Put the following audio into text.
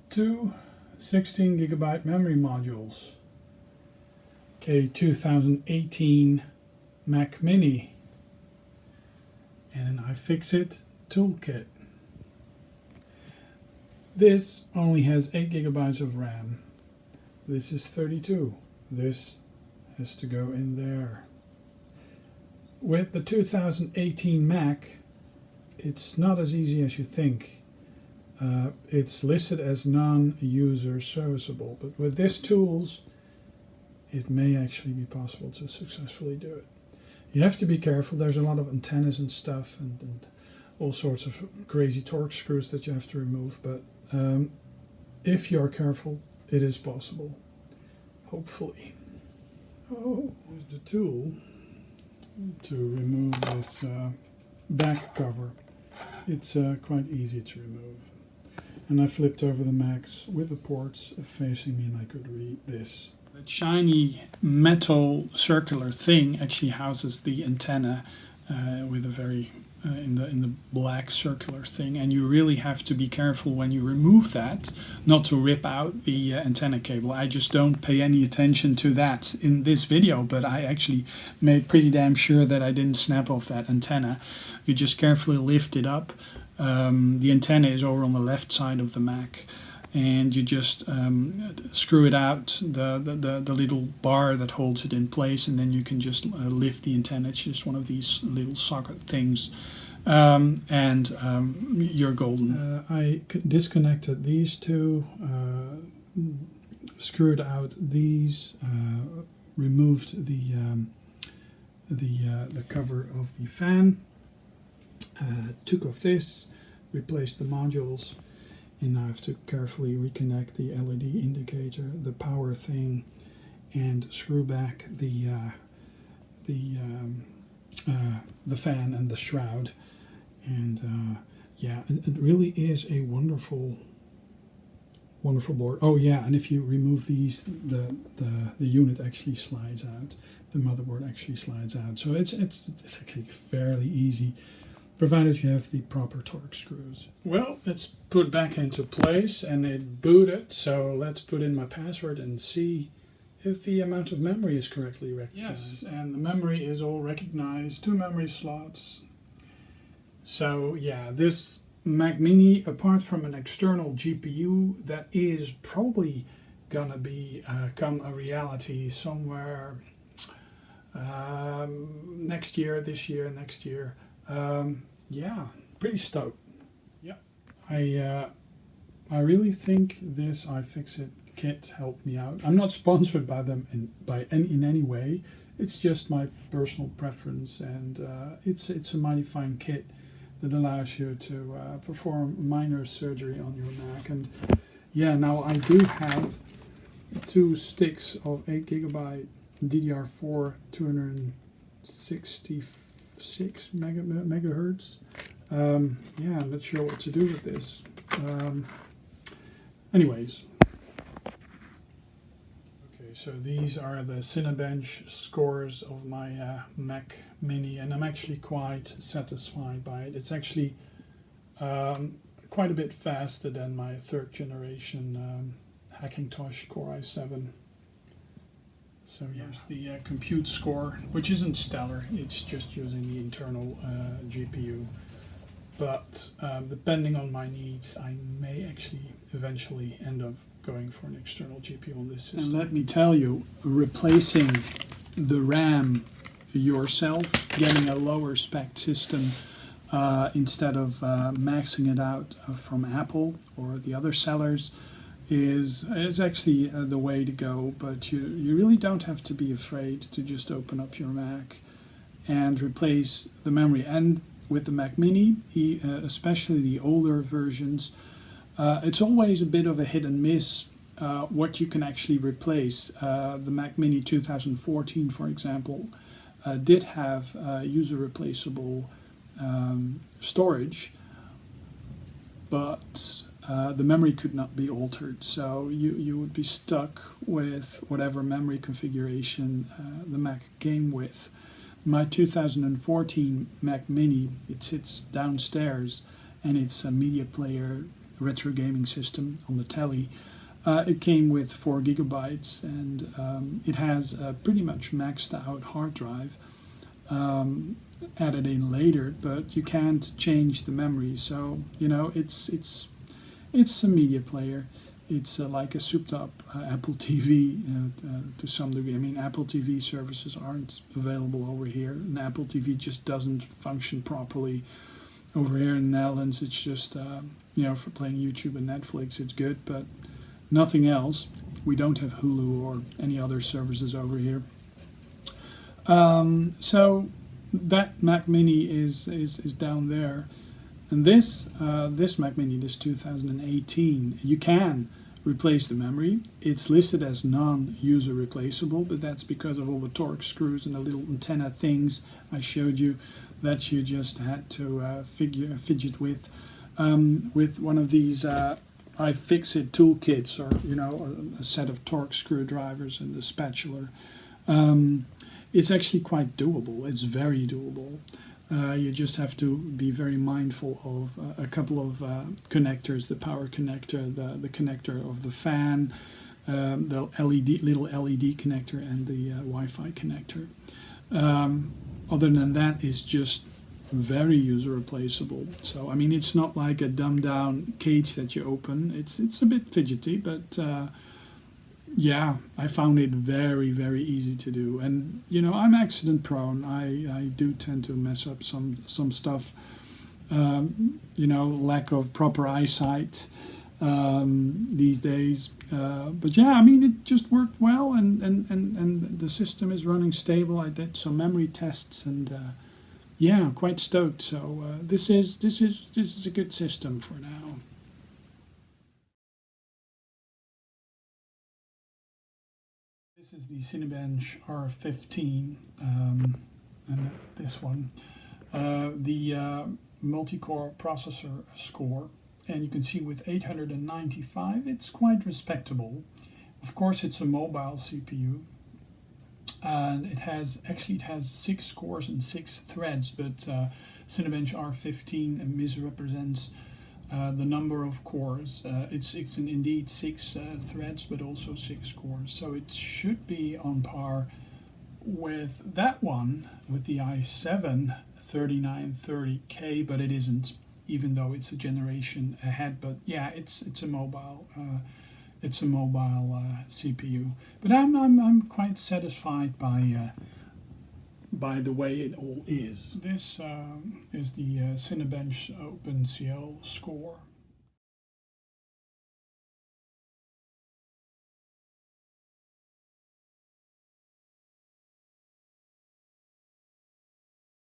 two 16GB memory modules, a 2018 Mac Mini, and an iFixit toolkit. This only has 8GB of RAM. This is 32. This has to go in there. With the 2018 Mac, it's not as easy as you think. It's listed as non-user serviceable, but with this tools, it may actually be possible to successfully do it. You have to be careful. There's a lot of antennas and stuff, and all sorts of crazy torque screws that you have to remove, but if you're careful, it is possible. Hopefully. Oh, here's the tool to remove this back cover. It's quite easy to remove. And I flipped over the Macs with the ports facing me, and I could read this. The shiny metal circular thing actually houses the antenna with a very in the black circular thing, and you really have to be careful when you remove that not to rip out the antenna cable. I just don't pay any attention to that in this video, but I actually made pretty damn sure that I didn't snap off that antenna. You just carefully lift it up. The antenna is over on the left side of the Mac, and you just screw it out, the little bar that holds it in place, and then you can just lift the antenna. It's just one of these little socket things, and you're golden. I disconnected these two, screwed out these, removed the cover of the fan, took off this, replaced the modules, and now I have to carefully reconnect the LED indicator, the power thing, and screw back the fan and the shroud. And yeah, it really is a wonderful board. Oh yeah, and if you remove these, the unit actually slides out. The motherboard actually slides out. So it's actually fairly easy, provided you have the proper torque screws. Well, it's put back into place and it booted, so let's put in my password and see if the amount of memory is correctly recognized. Yes, and the memory is all recognized, 2 memory slots. So yeah, this Mac Mini, apart from an external GPU, that is probably gonna become a reality somewhere next year, this year, next year. Yeah, pretty stoked. Yeah, I really think this iFixit kit helped me out. I'm not sponsored by them in any way. It's just my personal preference, and it's a mighty fine kit that allows you to perform minor surgery on your Mac. And yeah, now I do have 2 sticks of 8GB DDR4 266 megahertz. Yeah, I'm not sure what to do with this. Anyways. Okay, so these are the Cinebench scores of my Mac Mini, and I'm actually quite satisfied by it. It's actually quite a bit faster than my 3rd generation Hackintosh Core i7. So here's the compute score, which isn't stellar. It's just using the internal GPU. But depending on my needs, I may actually eventually end up going for an external GPU on this system. And let me tell you, replacing the RAM yourself, getting a lower spec system instead of maxing it out from Apple or the other sellers, is actually the way to go. But you really don't have to be afraid to just open up your Mac and replace the memory. And with the Mac Mini, especially the older versions, it's always a bit of a hit and miss what you can actually replace. The Mac Mini 2014, for example, did have user replaceable storage, but the memory could not be altered, so you would be stuck with whatever memory configuration the Mac came with. My 2014 Mac Mini, it sits downstairs, and it's a media player retro gaming system on the telly. It came with 4 gigabytes, and it has a pretty much maxed out hard drive added in later, but you can't change the memory. So it's a media player. It's like a souped-up Apple TV to some degree. I mean, Apple TV services aren't available over here, and Apple TV just doesn't function properly over here in the Netherlands. It's just for playing YouTube and Netflix, it's good, but nothing else. We don't have Hulu or any other services over here. So that Mac Mini is down there, and this Mac Mini, this 2018, you can replace the memory. It's listed as non-user replaceable, but that's because of all the Torx screws and the little antenna things I showed you that you just had to fidget with one of these iFixit toolkits, or a set of Torx screwdrivers and the spatula. It's actually quite doable. It's very doable. You just have to be very mindful of a couple of connectors: the power connector, the connector of the fan, the little LED connector, and the Wi-Fi connector. Other than that, it's just very user replaceable. So I mean, it's not like a dumbed down cage that you open. It's a bit fidgety, but yeah, I found it very, very easy to do. And I'm accident prone. I do tend to mess up some stuff. Lack of proper eyesight these days. But yeah, I mean, it just worked well, and the system is running stable. I did some memory tests, and yeah, I'm quite stoked. So this is a good system for now. This is the Cinebench R15, and this one, the multi-core processor score, and you can see with 895, it's quite respectable. Of course, it's a mobile CPU, and it has 6 cores and 6 threads, but Cinebench R15 misrepresents the number of cores. It's indeed 6 threads, but also 6 cores. So it should be on par with that one, with the i7 3930K, but it isn't, even though it's a generation ahead. But yeah, it's a mobile CPU. But I'm quite satisfied by the way it all is. This is the Cinebench OpenCL score.